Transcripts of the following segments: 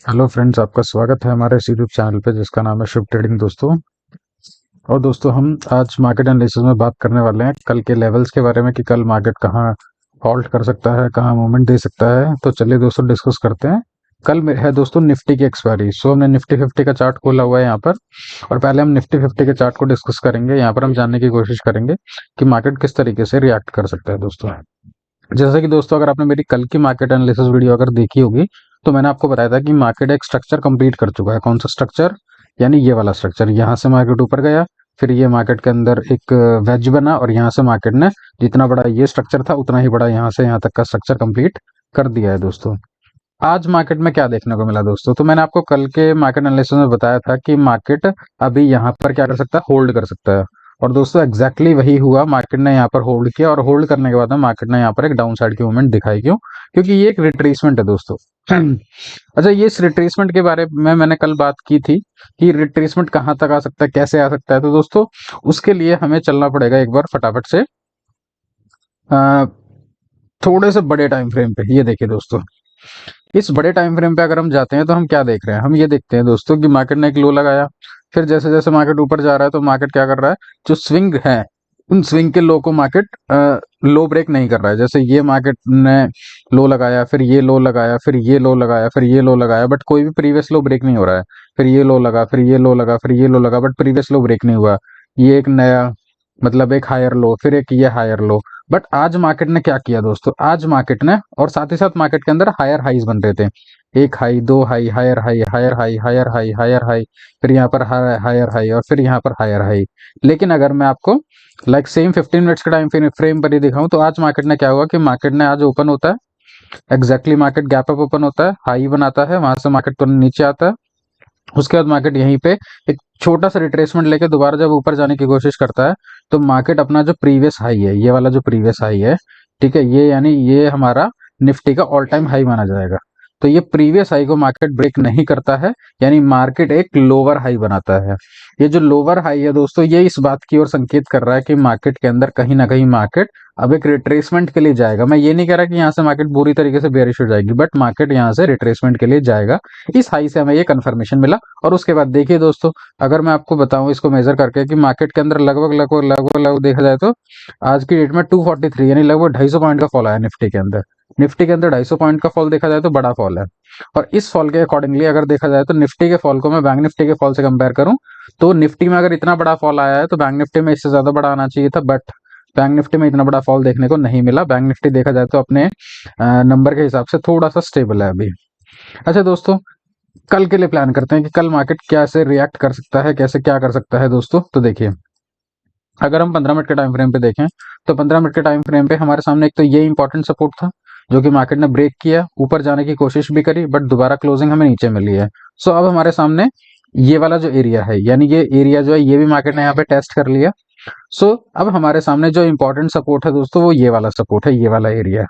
Hello friends, आपका स्वागत है हमारे इस यूट्यूब चैनल पे जिसका नाम है शुभ ट्रेडिंग दोस्तों। और दोस्तों, हम आज मार्केट एनालिसिस में बात करने वाले हैं कल के लेवल्स के बारे में कि कल मार्केट कहाँ हॉल्ट कर सकता है, कहाँ मूवमेंट दे सकता है। तो चलिए दोस्तों, डिस्कस करते हैं। कल में है दोस्तों निफ्टी की एक्सपायरी। सो हमने निफ्टी 50 का चार्ट खोला हुआ है यहाँ पर, और पहले हम निफ्टी 50 के चार्ट को डिस्कस करेंगे। यहाँ पर हम जानने की कोशिश करेंगे कि मार्केट किस तरीके से रिएक्ट कर सकता है दोस्तों। जैसा कि दोस्तों, अगर आपने मेरी कल की मार्केट एनालिसिस वीडियो अगर देखी होगी, तो मैंने आपको बताया था कि मार्केट एक स्ट्रक्चर कंप्लीट कर चुका है। कौन सा स्ट्रक्चर? यानी ये वाला स्ट्रक्चर। यहाँ से मार्केट ऊपर गया, फिर ये मार्केट के अंदर एक वेज बना, और यहाँ से मार्केट ने जितना बड़ा ये स्ट्रक्चर था उतना ही बड़ा यहाँ से यहाँ तक का स्ट्रक्चर कंप्लीट कर दिया है दोस्तों। आज मार्केट में क्या देखने को मिला दोस्तों? तो मैंने आपको कल के मार्केट एनालिसिस में बताया था कि मार्केट अभी यहाँ पर क्या कर सकता है, होल्ड कर सकता है। और दोस्तों एग्जैक्टली वही हुआ। मार्केट ने यहाँ पर होल्ड किया, और होल्ड करने के बाद में मार्केट ने यहाँ पर एक डाउन साइड की मूवमेंट दिखाई। क्यों? क्योंकि ये एक रिट्रेसमेंट है दोस्तों। अच्छा, ये इस रिट्रेसमेंट के बारे में मैंने कल बात की थी कि रिट्रेसमेंट कहाँ तक आ सकता है, कैसे आ सकता है। तो दोस्तों, उसके लिए हमें चलना पड़ेगा एक बार फटाफट से अ, थोड़े से बड़े टाइम फ्रेम पे। ये देखिए दोस्तों, इस बड़े टाइम फ्रेम पे अगर हम जाते हैं तो हम क्या देख रहे हैं? हम ये देखते हैं दोस्तों कि मार्केट ने एक लो लगाया, फिर जैसे जैसे मार्केट ऊपर जा रहा है तो मार्केट क्या कर रहा है, जो स्विंग है उन स्विंग के लो को मार्केट लो ब्रेक नहीं कर रहा है। जैसे ये मार्केट ने लो लगाया, फिर ये लो लगाया, फिर ये लो लगाया, फिर ये लो लगाया, बट कोई भी प्रीवियस लो ब्रेक नहीं हो रहा है। फिर ये लो लगा, फिर ये लो लगा, फिर ये लो लगा, बट प्रीवियस लो ब्रेक नहीं हुआ। ये एक नया, मतलब एक हायर लो, फिर एक ये हायर लो। बट आज मार्केट ने क्या किया दोस्तों? आज मार्केट ने, और साथ ही साथ मार्केट के अंदर हायर हाईज बन रहे थे। एक हाई, दो high, higher high, higher high, higher high, higher high, फिर यहाँ पर हायर हाई, और फिर यहाँ पर हायर हाई। लेकिन अगर मैं आपको सेम 15 मिनट्स के टाइम फ्रेम पर ही दिखाऊं, तो आज मार्केट ने क्या हुआ कि मार्केट ने आज ओपन होता है, exactly market gap up open होता है, हाई बनाता है, वहां से मार्केट तुरंत नीचे आता है। उसके बाद मार्केट यहीं पे एक छोटा सा रिट्रेसमेंट लेके दोबारा जब ऊपर जाने की कोशिश करता है, तो मार्केट अपना जो प्रीवियस हाई है, ये वाला जो प्रीवियस हाई है, ठीक है, ये यानी ये हमारा निफ्टी का ऑल टाइम हाई माना जाएगा। तो ये प्रीवियस हाई को मार्केट ब्रेक नहीं करता है, यानी मार्केट एक लोअर हाई बनाता है। ये जो लोअर हाई है दोस्तों, ये इस बात की ओर संकेत कर रहा है कि मार्केट के अंदर कहीं ना कहीं मार्केट अब एक रिट्रेसमेंट के लिए जाएगा। मैं ये नहीं कह रहा कि यहाँ से मार्केट बुरी तरीके से बेरिश हो जाएगी, बट मार्केट यहाँ से रिट्रेसमेंट के लिए जाएगा। इस हाई से हमें ये कंफर्मेशन मिला। और उसके बाद देखिए दोस्तों, अगर मैं आपको बताऊं इसको मेजर करके कि मार्केट के अंदर लगभग लगभग लगभग लगभग देखा जाए तो आज की डेट में 243 यानी लगभग 250 पॉइंट का फॉल आया निफ्टी के अंदर। निफ्टी के अंदर 250 पॉइंट का फॉल देखा जाए तो बड़ा फॉल है। और इस फॉल के अकॉर्डिंगली अगर देखा जाए तो निफ्टी के फॉल को मैं बैंक निफ्टी के फॉल से कंपेयर करूं, तो निफ्टी में अगर इतना बड़ा फॉल आया है तो बैंक निफ्टी में इससे ज्यादा बड़ा आना चाहिए था, बट बैंक निफ्टी में इतना बड़ा फॉल देखने को नहीं मिला। बैंक निफ्टी देखा जाए तो अपने नंबर के हिसाब से थोड़ा सा स्टेबल है अभी। अच्छा दोस्तों, कल के लिए प्लान करते हैं कि कल मार्केट कैसे रिएक्ट कर सकता है, कैसे क्या कर सकता है दोस्तों। तो देखिए, अगर हम 15 मिनट के टाइम फ्रेम पे देखें, तो 15 मिनट के टाइम फ्रेम पे हमारे सामने एक तो ये इंपॉर्टेंट सपोर्ट था जो कि मार्केट ने ब्रेक किया, ऊपर जाने की कोशिश भी करी, बट दोबारा क्लोजिंग हमें नीचे मिली है। सो अब हमारे सामने ये वाला जो एरिया है, यानी ये एरिया जो है, ये भी मार्केट ने यहाँ पे टेस्ट कर लिया। सो अब हमारे सामने जो इंपॉर्टेंट सपोर्ट है दोस्तों, वो ये वाला सपोर्ट है, ये वाला एरिया,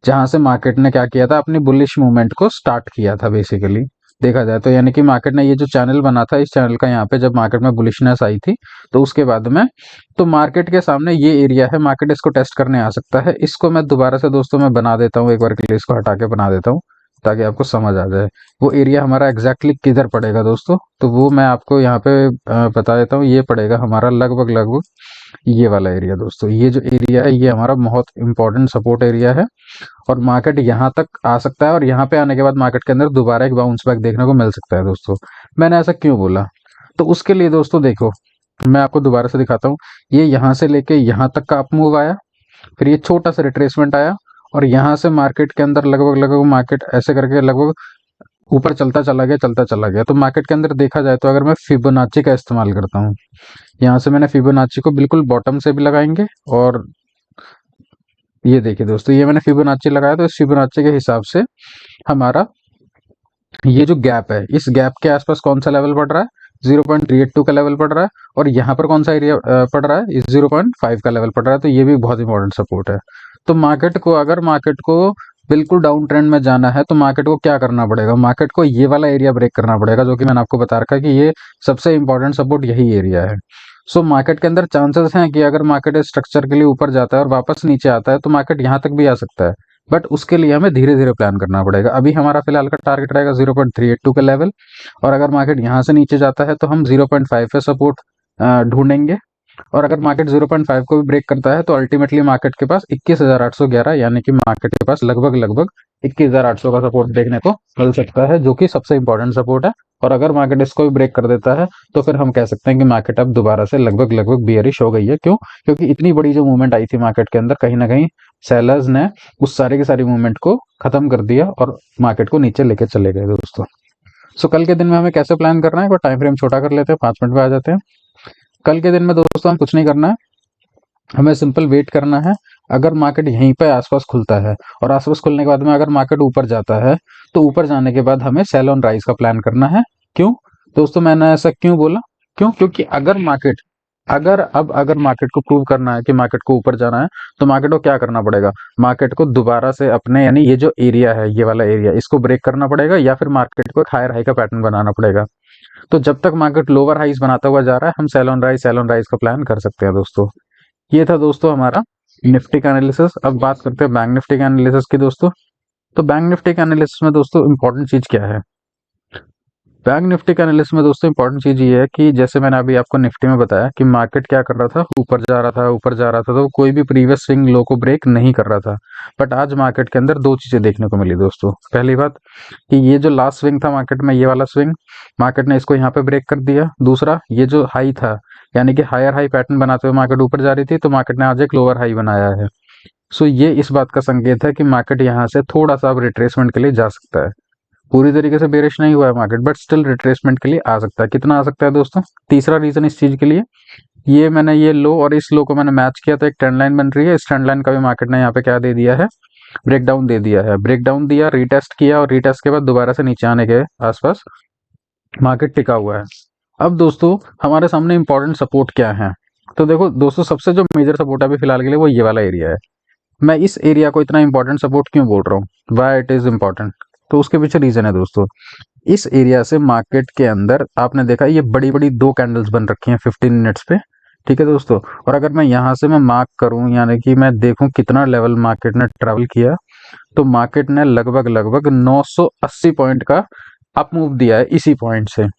जहां से मार्केट ने क्या किया था, अपनी बुलिश मूवमेंट को स्टार्ट किया था बेसिकली। देखा जाए तो यानी कि मार्केट ने ये जो चैनल बना था, इस चैनल का यहाँ पे जब मार्केट में बुलिशनेस आई थी, तो उसके बाद में तो मार्केट के सामने ये एरिया है, मार्केट इसको टेस्ट करने आ सकता है। इसको मैं दोबारा से दोस्तों मैं बना देता हूँ, एक बार के लिए इसको हटा के बना देता हूँ ताकि आपको समझ आ जाए वो एरिया हमारा एग्जैक्टली किधर पड़ेगा दोस्तों। तो वो मैं आपको यहाँ पे बता देता हूँ। ये पड़ेगा हमारा लगभग लगभग ये वाला एरिया दोस्तों। ये जो एरिया है, ये हमारा बहुत इंपॉर्टेंट सपोर्ट एरिया है, और मार्केट यहाँ तक आ सकता है, और यहाँ पे आने के बाद मार्केट के अंदर दोबारा एक बाउंस बैक देखने को मिल सकता है दोस्तों। मैंने ऐसा क्यों बोला? तो उसके लिए दोस्तों देखो, मैं आपको दोबारा से दिखाता हूँ। ये यहाँ से लेके यहाँ तक का अप मूव आया, फिर ये छोटा सा रिट्रेसमेंट आया, और यहाँ से मार्केट के अंदर लगभग लगभग मार्केट ऐसे करके लगभग ऊपर चलता चला गया, चलता चला गया। तो मार्केट के अंदर देखा जाए तो अगर मैं फिबोनाची का इस्तेमाल करता हूँ, यहाँ से मैंने फिबोनाची को बिल्कुल बॉटम से भी लगाएंगे, और ये देखिए दोस्तों, ये मैंने फिबोनाची लगाया, तो इस फिबोनाची के हिसाब से हमारा ये जो गैप है, इस गैप के आसपास कौन सा लेवल पड़ रहा है? 0.382 का लेवल पड़ रहा है। और यहाँ पर कौन सा एरिया पड़ रहा है? इस 0.5 का लेवल पड़ रहा है। तो ये भी बहुत इंपॉर्टेंट सपोर्ट है। तो मार्केट को, अगर मार्केट को बिल्कुल डाउन ट्रेंड में जाना है, तो मार्केट को क्या करना पड़ेगा? मार्केट को ये वाला एरिया ब्रेक करना पड़ेगा, जो कि मैंने आपको बता रखा है कि ये सबसे इंपॉर्टेंट सपोर्ट यही एरिया है। सो मार्केट के अंदर चांसेस हैं कि अगर मार्केट इस स्ट्रक्चर के लिए ऊपर जाता है और वापस नीचे आता है, तो मार्केट यहाँ तक भी आ सकता है। बट उसके लिए हमें धीरे धीरे प्लान करना पड़ेगा। अभी हमारा फिलहाल का टारगेट रहेगा 0.382 का लेवल, और अगर मार्केट यहाँ से नीचे जाता है तो हम 0.5 पे सपोर्ट ढूंढेंगे, और अगर मार्केट 0.5 को भी ब्रेक करता है तो अल्टीमेटली मार्केट के पास 21,811 यानी कि मार्केट के पास लगभग लगभग 21,800 का सपोर्ट देखने को मिल सकता है, जो कि सबसे इंपॉर्टेंट सपोर्ट है। और अगर मार्केट इसको भी ब्रेक कर देता है तो फिर हम कह सकते हैं कि मार्केट अब दोबारा से लगभग लगभग बियरिश हो गई है। क्यों? क्योंकि इतनी बड़ी जो मूवमेंट आई थी मार्केट के अंदर, कहीं ना कहीं सेलर्स ने उस सारे की सारी मूवमेंट को खत्म कर दिया और मार्केट को नीचे लेके चले गए दोस्तों। सो कल के दिन में हमें कैसे प्लान करना है, एक बार टाइम फ्रेम छोटा कर लेते हैं, 5 मिनट में आ जाते हैं। कल के दिन में दोस्तों हम कुछ नहीं करना है, हमें सिंपल वेट करना है। अगर मार्केट यहीं पे आसपास खुलता है और आसपास खुलने के बाद में अगर मार्केट ऊपर जाता है तो ऊपर जाने के बाद हमें सेल ऑन राइज का प्लान करना है। क्यों दोस्तों मैंने ऐसा क्यों बोला? क्यों? क्योंकि अगर मार्केट को प्रूव करना है कि मार्केट को ऊपर जाना है तो मार्केट को क्या करना पड़ेगा? मार्केट को दोबारा से अपने यानी ये जो एरिया है, ये वाला एरिया, इसको ब्रेक करना पड़ेगा, या फिर मार्केट को एक हायर हाई का पैटर्न बनाना पड़ेगा। तो जब तक मार्केट लोअर हाइज बनाता हुआ जा रहा है हम सेल ऑन राइज का प्लान कर सकते हैं दोस्तों। ये था दोस्तों हमारा निफ्टी का एनालिसिस। अब बात करते हैं बैंक निफ्टी के एनालिसिस की दोस्तों। तो बैंक निफ्टी के एनालिसिस में दोस्तों इंपॉर्टेंट चीज क्या है? बैंक निफ्टी का एनालिसिस में दोस्तों इंपॉर्टेंट चीज ये है कि जैसे मैंने अभी आपको निफ्टी में बताया कि मार्केट क्या कर रहा था, ऊपर जा रहा था, ऊपर जा रहा था, तो कोई भी प्रीवियस स्विंग लो को ब्रेक नहीं कर रहा था। बट आज मार्केट के अंदर दो चीजें देखने को मिली दोस्तों। पहली बात कि ये जो लास्ट स्विंग था मार्केट में, ये वाला स्विंग, मार्केट ने इसको यहाँ पे ब्रेक कर दिया। दूसरा, ये जो हाई था यानी कि हायर हाई पैटर्न बनाते हुए मार्केट ऊपर जा रही थी, तो मार्केट ने आज एक लोअर हाई बनाया है। सो ये इस बात का संकेत है कि मार्केट यहाँ से थोड़ा सा अब रिट्रेसमेंट के लिए जा सकता है। पूरी तरीके से बेरिश नहीं हुआ है मार्केट, बट स्टिल रिट्रेसमेंट के लिए आ सकता है। कितना आ सकता है दोस्तों? तीसरा रीजन इस चीज के लिए, ये मैंने ये लो और इस लो को मैंने मैच किया तो एक ट्रेंड लाइन बन रही है। इस ट्रेंड लाइन का भी मार्केट ने यहाँ पे क्या दे दिया है? ब्रेकडाउन दे दिया है। ब्रेकडाउन दिया, रीटेस्ट किया, और रीटेस्ट के बाद दोबारा से नीचे आने के आसपास मार्केट टिका हुआ है। अब दोस्तों हमारे सामने इंपॉर्टेंट सपोर्ट क्या है? तो देखो दोस्तों, सबसे जो मेजर सपोर्ट है अभी फिलहाल के लिए वो ये वाला एरिया है। मैं इस एरिया को इतना इंपॉर्टेंट सपोर्ट क्यों बोल रहा हूँ, वाई इट इज इम्पोर्टेंट? तो उसके पीछे रीजन है दोस्तों। इस एरिया से मार्केट के अंदर आपने देखा ये बड़ी बड़ी दो कैंडल्स बन रखी हैं 15 मिनट्स पे, ठीक है दोस्तों। और अगर मैं यहाँ से मैं मार्क करूं यानी कि मैं देखूं कितना लेवल मार्केट ने ट्रेवल किया, तो मार्केट ने लगभग लगभग 980 पॉइंट का अप मूव दिया है इसी पॉइंट से।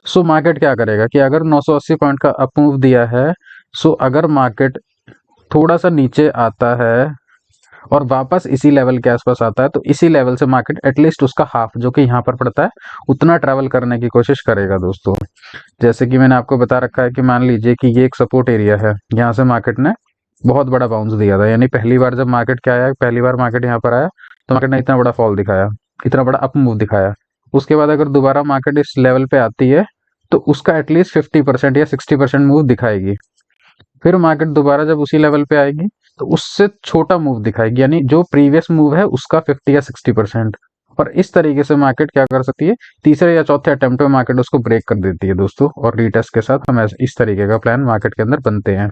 सो मार्केट क्या करेगा कि अगर 980 पॉइंट का अप मूव दिया है, सो अगर मार्केट थोड़ा सा नीचे आता है और वापस इसी लेवल के आसपास आता है, तो इसी लेवल से मार्केट एटलीस्ट उसका हाफ जो कि यहाँ पर पड़ता है उतना ट्रैवल करने की कोशिश करेगा दोस्तों। जैसे कि मैंने आपको बता रखा है कि मान लीजिए कि ये एक सपोर्ट एरिया है, यहाँ से मार्केट ने बहुत बड़ा बाउंस दिया था, यानी पहली बार जब मार्केट क्या आया, पहली बार मार्केट यहाँ पर आया तो मार्केट ने इतना बड़ा फॉल दिखाया, इतना बड़ा अप मूव दिखाया। उसके बाद अगर दोबारा मार्केट इस लेवल पे आती है तो उसका एटलीस्ट 50% या 60% मूव दिखाएगी। फिर मार्केट दोबारा जब उसी लेवल पे आएगी तो उससे छोटा मूव दिखाएगी, यानी जो प्रीवियस मूव है उसका 50 या 60%। और इस तरीके से मार्केट क्या कर सकती है, तीसरे या चौथे अटेम्प्ट में मार्केट उसको ब्रेक कर देती है दोस्तों, और रीटेस्ट के साथ हम इस तरीके का प्लान मार्केट के अंदर बनते हैं।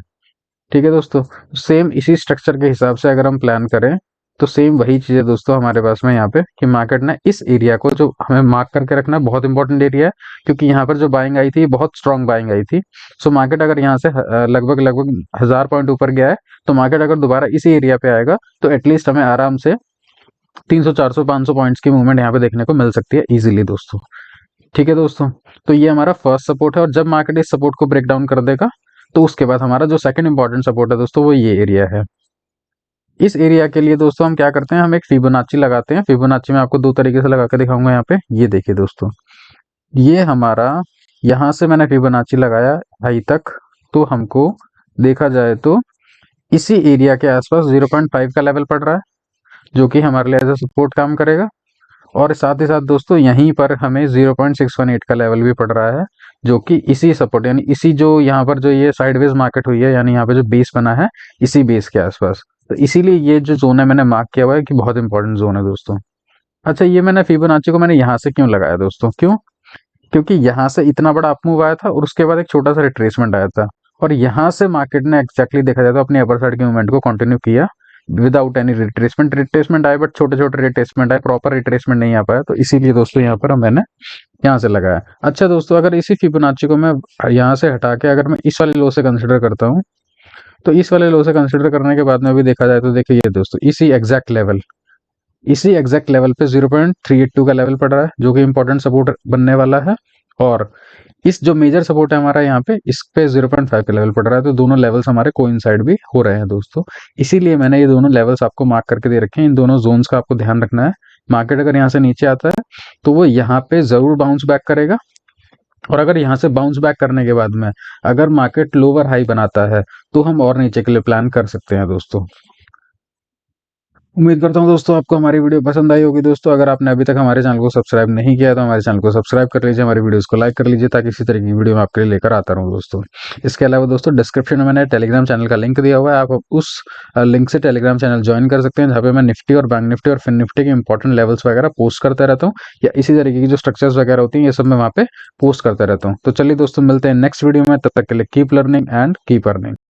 ठीक है दोस्तों, सेम इसी स्ट्रक्चर के हिसाब से अगर हम प्लान करें तो सेम वही चीज है दोस्तों हमारे पास में यहाँ पे कि मार्केट ने इस एरिया को जो हमें मार्क करके रखना है, बहुत इंपॉर्टेंट एरिया है, क्योंकि यहाँ पर जो बाइंग आई थी बहुत स्ट्रॉन्ग बाइंग आई थी। सो मार्केट अगर यहाँ से लगभग लगभग 1000 पॉइंट ऊपर गया है, तो मार्केट अगर दोबारा इसी एरिया पे आएगा तो एटलीस्ट हमें आराम से 300 400 500 पॉइंट्स की मूवमेंट यहाँ पे देखने को मिल सकती है इजीली दोस्तों। ठीक है दोस्तों, तो ये हमारा फर्स्ट सपोर्ट है, और जब मार्केट इस सपोर्ट को ब्रेक डाउन कर देगा तो उसके बाद हमारा जो सेकंड इंपॉर्टेंट सपोर्ट है दोस्तों वो ये एरिया है। इस एरिया के लिए दोस्तों हम क्या करते हैं, हम एक फिबोनाची लगाते हैं। फिबोनाची में आपको दो तरीके से लगा के दिखाऊंगा यहाँ पे। ये देखिए दोस्तों, ये हमारा यहाँ से मैंने फिबोनाची लगाया हाई तक, तो हमको देखा जाए तो इसी एरिया के आसपास 0.5 का लेवल पड़ रहा है, जो कि हमारे लिए एज ए सपोर्ट काम करेगा। और साथ ही साथ दोस्तों यहीं पर हमें 0.618 का लेवल भी पड़ रहा है, जो कि इसी सपोर्ट यानी इसी जो यहाँ पर जो ये साइडवेज मार्केट हुई है, यानी यहाँ पे जो बेस बना है इसी बेस के आसपास। तो इसीलिए ये जो जोन है मैंने मार्क किया हुआ है कि बहुत इंपॉर्टेंट जोन है दोस्तों। अच्छा, ये मैंने फिबोनाची को मैंने यहाँ से क्यों लगाया दोस्तों? क्यों? क्योंकि यहाँ से इतना बड़ा अपमूव आया था और उसके बाद एक छोटा सा रिट्रेसमेंट आया था, और यहाँ से मार्केट ने एक्जैक्टली देखा जाए तो अपनी अपर साइड के मूवमेंट को कंटिन्यू किया विदाउट एनी रिट्रेसमेंट। रिट्रेसमेंट आए बट छोटे छोटे रिट्रेसमेंट आए, प्रॉपर रिट्रेसमेंट नहीं आ पाया, तो इसीलिए दोस्तों यहाँ पर मैंने यहाँ से लगाया। अच्छा दोस्तों, अगर इसी फिबोनाची को मैं यहाँ से हटा के अगर मैं इस वाले लो से कंसिडर करता हूँ, तो इस वाले लो से कंसिडर करने के बाद में भी देखा जाए तो देखिए ये दोस्तों इसी एग्जैक्ट लेवल पे 0.382 का लेवल पड़ रहा है, जो कि इंपॉर्टेंट सपोर्ट बनने वाला है। और इस जो मेजर सपोर्ट है हमारा यहाँ पे, इस पे 0.5 का लेवल पड़ रहा है, तो दोनों लेवल्स हमारे कोइंसाइड भी हो रहे हैं दोस्तों। इसीलिए मैंने ये दोनों लेवल्स आपको मार्क करके दे रखे हैं। इन दोनों जोन्स का आपको ध्यान रखना है। मार्केट अगर यहाँ से नीचे आता है तो वो यहाँ पे जरूर बाउंस बैक करेगा, और अगर यहाँ से बाउंस बैक करने के बाद में अगर मार्केट लोअर हाई बनाता है तो हम और नीचे के लिए प्लान कर सकते हैं दोस्तों। उम्मीद करता हूँ दोस्तों आपको हमारी वीडियो पसंद आई होगी दोस्तों। अगर आपने अभी तक हमारे चैनल को सब्सक्राइब नहीं किया तो हमारे चैनल को सब्सक्राइब कर लीजिए, हमारी वीडियोस को लाइक कर लीजिए, ताकि इसी तरह की वीडियो मैं आपके लिए लेकर आता रहूँ दोस्तों। इसके अलावा दोस्तों डिस्क्रिप्शन में मैंने टेलीग्राम चैनल का लिंक दिया हुआ है, आप उस लिंक से टेलीग्राम चैनल ज्वाइन कर सकते हैं, जहाँ पे मैं निफ्टी और बैंक निफ्टी और फिन निफ्टी के इंपॉर्टेंट लेवल्स वगैरह पोस्ट करते रहता हूँ, या इसी तरीके की जो स्ट्रक्चर्स वगैरह होती हैं ये सब मैं वहाँ पे पोस्ट करता रहता हूँ। तो चलिए दोस्तों मिलते हैं नेक्स्ट वीडियो में, तब तक के लिए keep learning and keep earning.